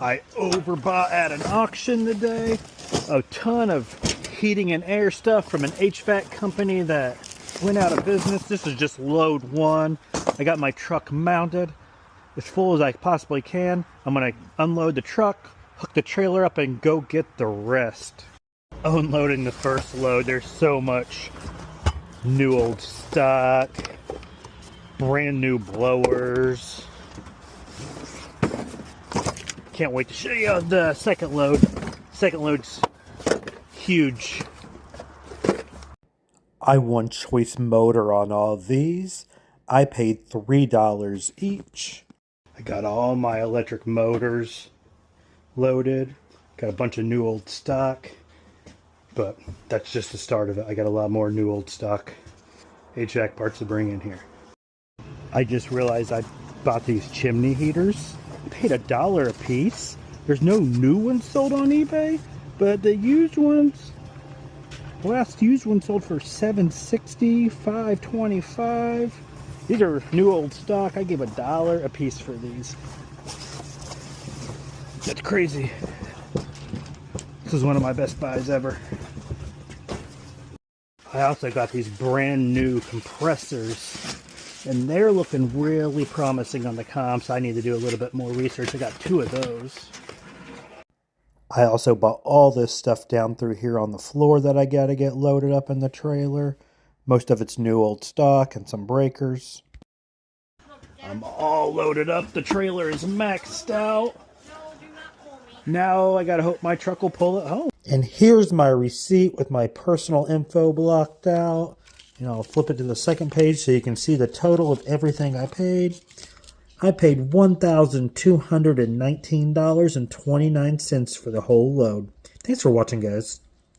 I overbought at an auction today. A ton of heating and air stuff from an HVAC company that went out of business. This is just load one. I got my truck mounted as full as I possibly can. I'm gonna unload the truck, hook the trailer up, and go get the rest. Unloading the first load, there's so much new old stock, brand new blowers. Can't wait to show you the second load. Second load's huge. I won choice motor on all these. I paid $3 each. I got all my electric motors loaded. Got a bunch of new old stock. But that's just the start of it. I got a lot more new old stock HVAC parts to bring in here. I just realized I bought these chimney heaters. I paid $1 a piece. There's no new ones sold on eBay, but the used ones, the last used one sold for $7.60, $5.25. These are new old stock. I gave $1 a piece for these. That's crazy. This is one of my best buys ever. I also got these brand new compressors, and they're looking really promising on the comps. I need to do a little bit more research. I got 2 of those. I also bought all this stuff down through here on the floor that I gotta get loaded up in the trailer. Most of it's new old stock and some breakers. I'm all loaded up. The trailer is maxed out. Now I gotta hope my truck will pull it home. And here's my receipt with my personal info blocked out. I'll flip it to the second page so you can see the total of everything I paid. I paid $1,219.29 for the whole load. Thanks for watching, guys.